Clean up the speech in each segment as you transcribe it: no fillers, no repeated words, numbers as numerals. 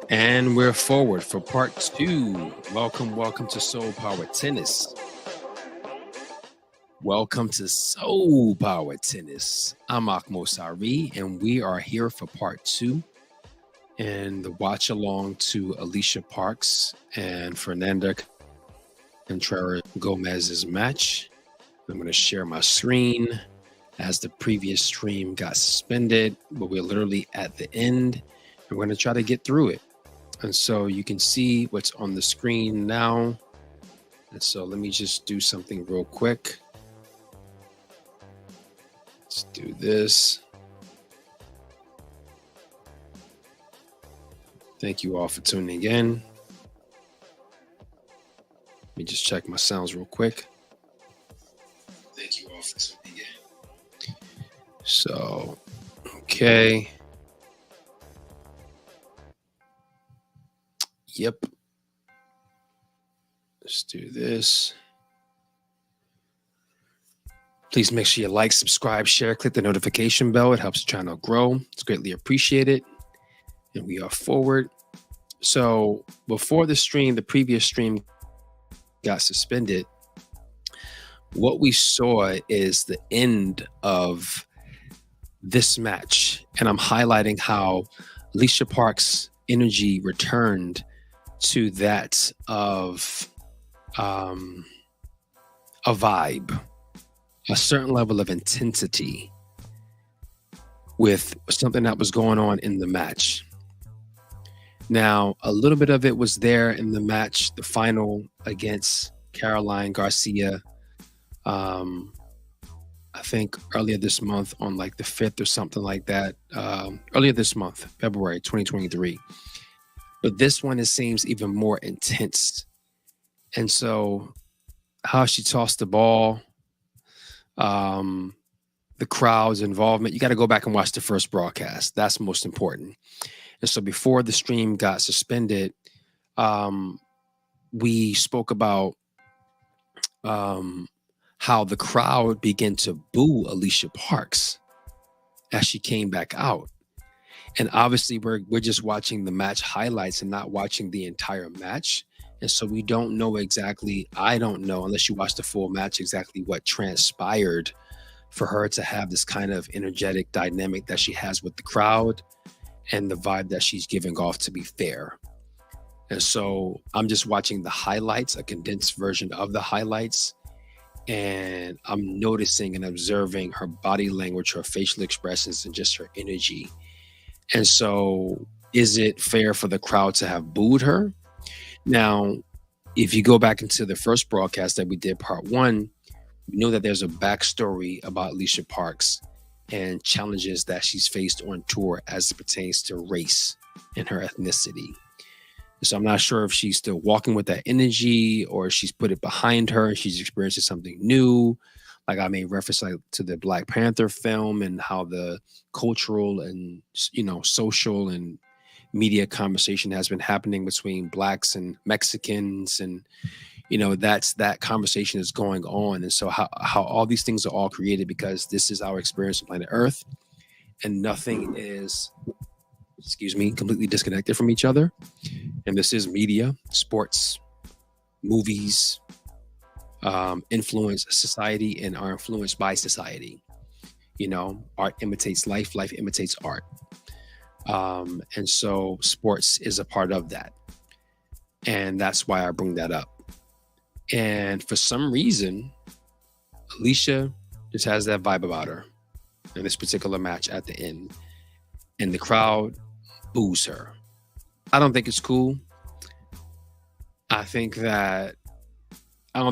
And we're forward for part two. Welcome to Soul Power Tennis. Welcome to Soul Power Tennis. I'm Akmo Sari, and we are here for part two and the watch along to Alycia Parks and Fernanda Contreras Gomez's match. I'm going to share my screen as the previous stream got suspended, but we're literally at the end. We're going to try to get through it. And so you can see what's on the screen now. And so let me just do something real quick. Let's do this. Thank you all for tuning in. Let me just check my sounds real quick. Thank you all for tuning in. So, okay. Yep. Let's do this. Please make sure you like, subscribe, share, click the notification bell. It helps the channel grow. It's greatly appreciated. And we are forward. So before the previous stream got suspended, what we saw is the end of this match. And I'm highlighting how Alycia Parks' energy returned to that of a vibe, a certain level of intensity with something that was going on in the match. Now, a little bit of it was there in the match, the final against Caroline Garcia, I think earlier this month on like the 5th or something like that, earlier this month, February 2023. But this one, it seems even more intense. And so how she tossed the ball, the crowd's involvement, you got to go back and watch the first broadcast. That's most important. And so before the stream got suspended, we spoke about how the crowd began to boo Alycia Parks as she came back out. And obviously we're just watching the match highlights and not watching the entire match. And so we don't know exactly, I don't know, unless you watch the full match, exactly what transpired for her to have this kind of energetic dynamic that she has with the crowd and the vibe that she's giving off, to be fair. And so I'm just watching the highlights, a condensed version of the highlights. And I'm noticing and observing her body language, her facial expressions, and just her energy. And so is it fair for the crowd to have booed her? Now, if you go back into the first broadcast that we did, part one, we know that there's a backstory about Alycia Parks and challenges that she's faced on tour as it pertains to race and her ethnicity. So I'm not sure if she's still walking with that energy or she's put it behind her and she's experiencing something new. Like I made reference to the Black Panther film and how the cultural and, social and media conversation has been happening between Blacks and Mexicans. And, that conversation is going on. And so how all these things are all created because this is our experience on planet Earth and nothing is, completely disconnected from each other. And this is media, sports, movies, influence society and are influenced by society. Art imitates life, life imitates art. And so sports is a part of that. And that's why I bring that up. And for some reason, Alycia just has that vibe about her in this particular match at the end. And the crowd boos her. I don't think it's cool. I don't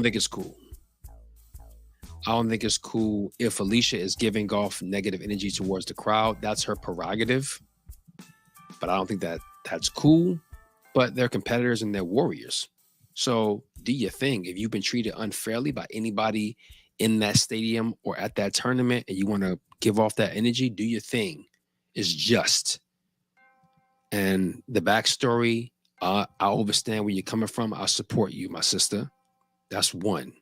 think it's cool. I don't think it's cool if Alycia is giving off negative energy towards the crowd. That's her prerogative. But I don't think that's cool. But they're competitors and they're warriors. So do your thing. If you've been treated unfairly by anybody in that stadium or at that tournament and you want to give off that energy, do your thing. It's just. And the backstory, I understand where you're coming from. I'll support you, my sister. That's one.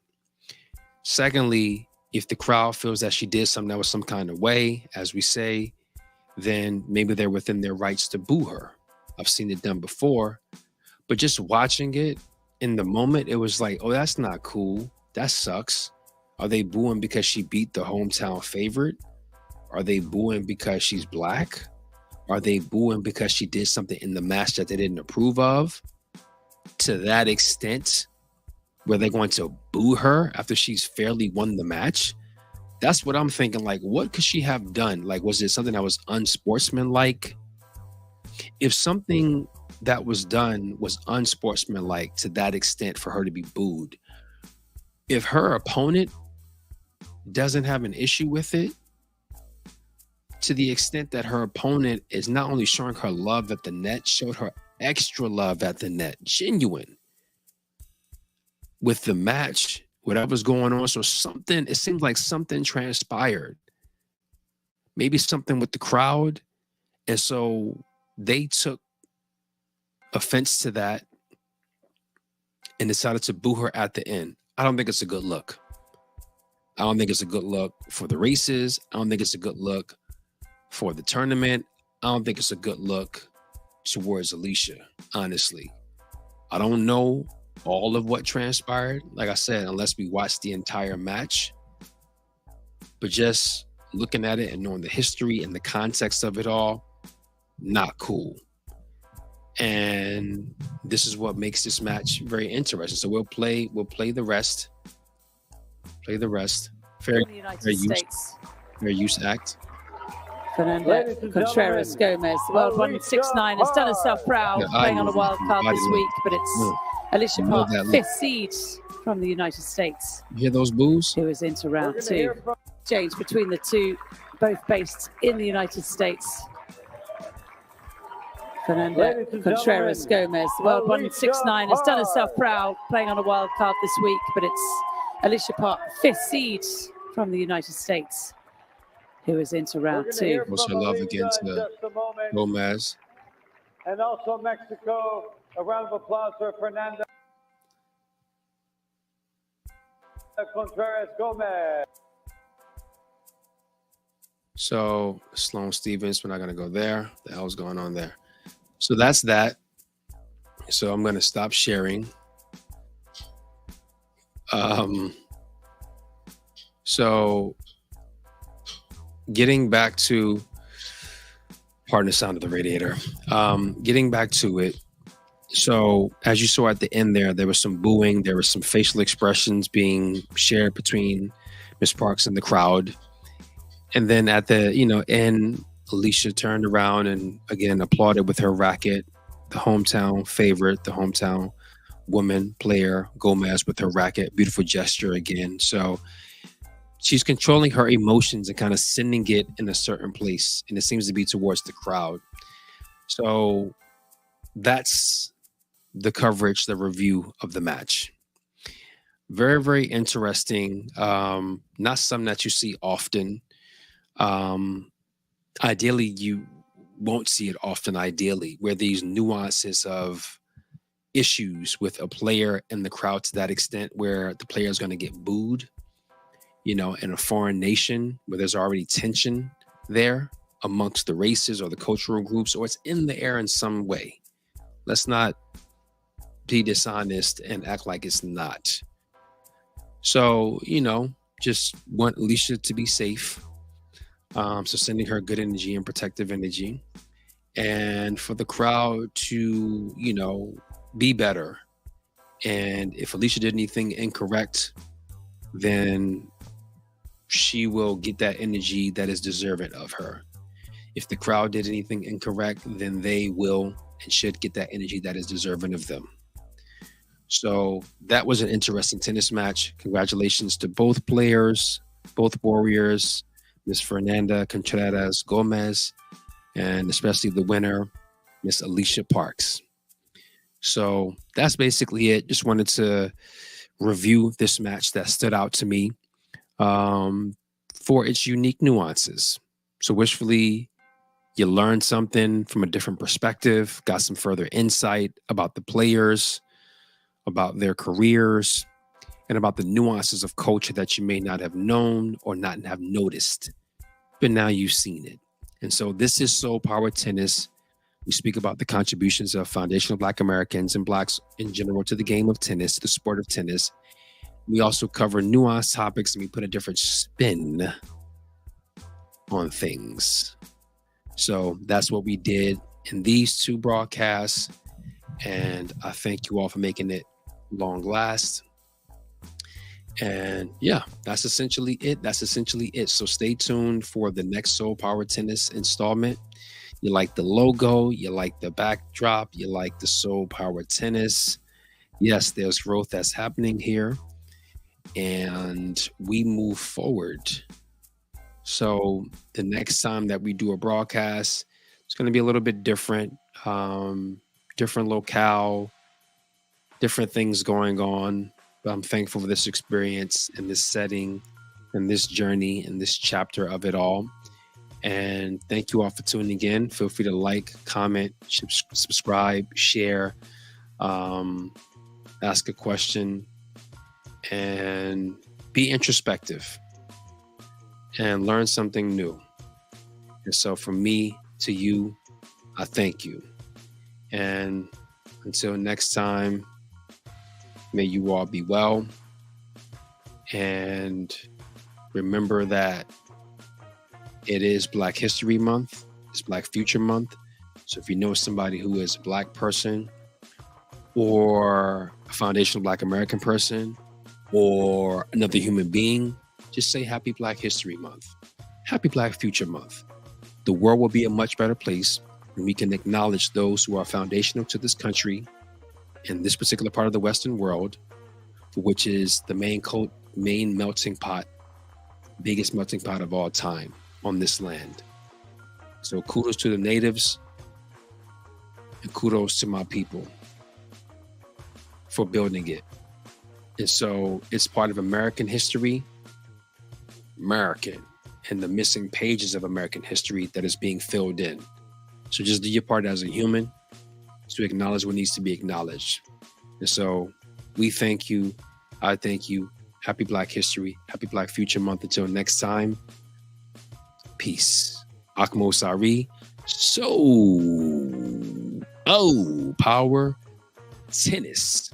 Secondly, if the crowd feels that she did something that was some kind of way, as we say, then maybe they're within their rights to boo her. I've seen it done before, but just watching it in the moment, it was like, oh, that's not cool. That sucks. Are they booing because she beat the hometown favorite? Are they booing because she's black? Are they booing because she did something in the match that they didn't approve of? To that extent, where they're going to boo her after she's fairly won the match? That's what I'm thinking. Like, what could she have done? Like, was it something that was unsportsmanlike? If something that was done was unsportsmanlike to that extent for her to be booed, if her opponent doesn't have an issue with it, to the extent that her opponent is not only showing her love at the net, showed her extra love at the net, genuine with the match, whatever's going on. So something, it seems like something transpired, maybe something with the crowd. And so they took offense to that and decided to boo her at the end. I don't think it's a good look. I don't think it's a good look for the races. I don't think it's a good look for the tournament. I don't think it's a good look towards Alycia, honestly. I don't know all of what transpired, like I said, unless we watch the entire match. But just looking at it and knowing the history and the context of it all, not cool. And this is what makes this match very interesting. So we'll play the rest. Play the rest. Fair use act. Fernanda, Contreras, Gomez, world 169, has done herself proud, playing on a wild card this week, but it's Alycia Park, 5th seed from the United States. You hear those boos? Who is into round 2. Exchange between the two, both based in the United States. Fernanda, Contreras, Gomez, world 169, has done herself proud, playing on a wild card this week, but it's Alycia Park, 5th seed from the United States, who is into round 2. What's her love against Gomez? And also Mexico, a round of applause for Fernanda. Contreras, Gomez. So Sloane Stephens, we're not going to go there. The hell's going on there? So that's that. So I'm going to stop sharing. So getting back to, pardon the sound of the radiator. Getting back to it. So as you saw at the end there was some booing. There was some facial expressions being shared between Miss Parks and the crowd. And then at the, end, Alycia turned around and again applauded with her racket, the hometown favorite, the hometown woman player, Gomez, with her racket. Beautiful gesture again. So she's controlling her emotions and kind of sending it in a certain place. And it seems to be towards the crowd. So that's the coverage, the review of the match. Very, very interesting. Not something that you see often. Ideally, you won't see it often, ideally, where these nuances of issues with a player in the crowd to that extent where the player is going to get booed, in a foreign nation where there's already tension there amongst the races or the cultural groups, or it's in the air in some way. Let's not be dishonest and act like it's not. So, just want Alycia to be safe. So sending her good energy and protective energy, and for the crowd to, be better. And if Alycia did anything incorrect, then she will get that energy that is deserving of her. If the crowd did anything incorrect, then they will and should get that energy that is deserving of them. So that was an interesting tennis match. Congratulations to both players, both warriors, Miss Fernanda Contreras Gomez, and especially the winner, Miss Alycia Parks. So that's basically it. Just wanted to review this match that stood out to me for its unique nuances. So wishfully, you learned something from a different perspective, got some further insight about the players, about their careers, and about the nuances of culture that you may not have known or not have noticed, but now you've seen it. And so this is Soul Power Tennis. We speak about the contributions of foundational Black Americans and Blacks in general to the game of tennis, the sport of tennis. We also cover nuanced topics and we put a different spin on things. So that's what we did in these 2 broadcasts. And I thank you all for making it long last. And yeah, that's essentially it. So stay tuned for the next Soul Power Tennis installment. You like the logo, you like the backdrop, you like the Soul Power Tennis. Yes, there's growth that's happening here. And we move forward. So the next time that we do a broadcast, it's going to be a little bit different. Different locale, different things going on. But I'm thankful for this experience and this setting and this journey and this chapter of it all. And thank you all for tuning in. Feel free to like, comment, subscribe, share, ask a question, and be introspective and learn something new. And so from me to you, I thank you. And until next time, may you all be well. And remember that it is Black History Month. It's Black Future Month. So if you know somebody who is a Black person or a foundational Black American person or another human being, just say Happy Black History Month. Happy Black Future Month. The world will be a much better place when we can acknowledge those who are foundational to this country in this particular part of the Western world, which is the main melting pot, biggest melting pot of all time on this land. So kudos to the natives and kudos to my people for building it. And so it's part of American history, and the missing pages of American history that is being filled in. So just do your part as a human to acknowledge what needs to be acknowledged. And so we thank you. I thank you. Happy Black History. Happy Black Future Month. Until next time. Peace. Akmo Sari. So, Power Tennis.